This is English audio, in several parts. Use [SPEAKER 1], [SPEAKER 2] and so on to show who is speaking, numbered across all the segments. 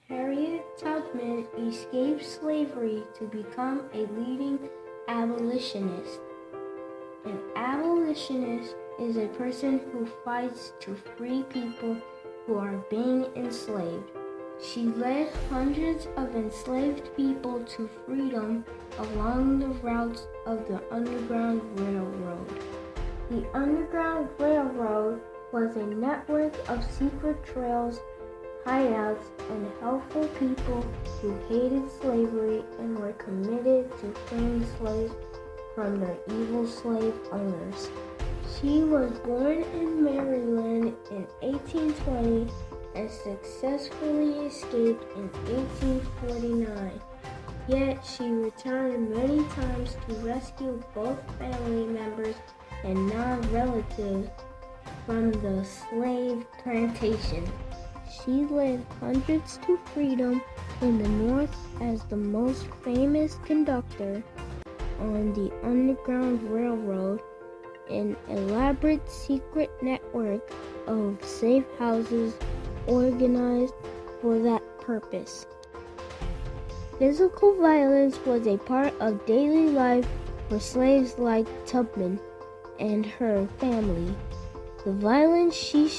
[SPEAKER 1] Harriet Tubman escaped slavery to become a leading abolitionist. An abolitionist is a person who fights to free people who are being enslaved. She led hundreds of enslaved people to freedom along the routes of the Underground Railroad. The Underground Railroad was a network of secret trails, hideouts, and helpful people who hated slavery and were committed to freeing slaves from their evil slave owners. She was born in Maryland in 1820 and successfully escaped in 1849. Yet she returned many times to rescue both family members and non-relatives from the slave plantation. She led hundreds to freedom in the North as the most famous conductor on the Underground Railroad, an elaborate secret network of safe houses organized for that purpose. Physical violence was a part of daily life for slaves like Tubman and her family. The violence she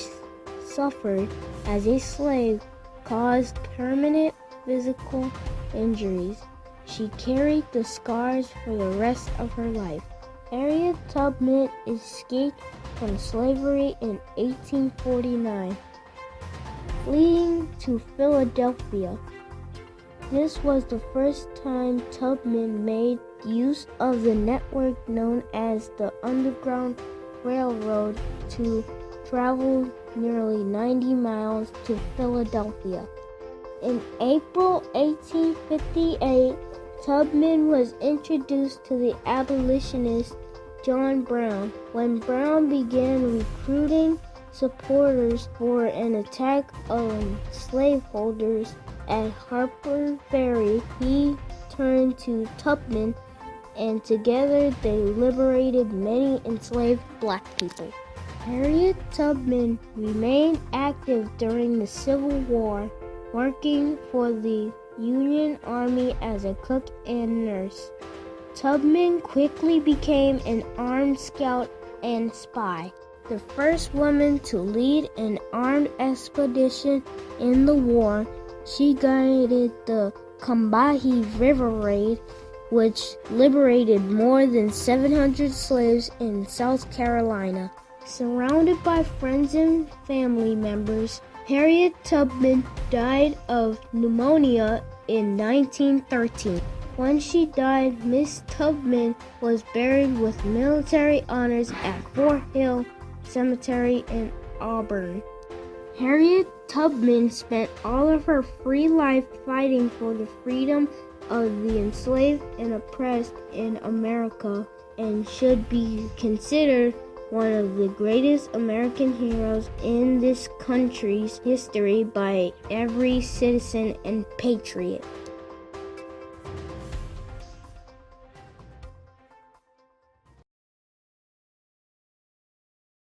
[SPEAKER 1] suffered as a slave caused permanent physical injuries. She carried the scars for the rest of her life. Harriet Tubman escaped from slavery in 1849, fleeing to Philadelphia. This was the first time Tubman made use of the network known as the Underground Railroad to travel nearly 90 miles to Philadelphia. In April 1858, Tubman was introduced to the abolitionist John Brown. When Brown began recruiting supporters for an attack on slaveholders at Harper's Ferry, he turned to Tubman, and together they liberated many enslaved black people. Harriet Tubman remained active during the Civil War, working for the Union Army as a cook and nurse. Tubman quickly became an armed scout and spy. The first woman to lead an armed expedition in the war, she guided the Combahee River Raid, which liberated more than 700 slaves in South Carolina. Surrounded by friends and family members, Harriet Tubman died of pneumonia in 1913. When she died, Miss Tubman was buried with military honors at Fort Hill Cemetery in Auburn. Harriet Tubman spent all of her free life fighting for the freedom of the enslaved and oppressed in America, and should be considered one of the greatest American heroes in this country's history by every citizen and patriot.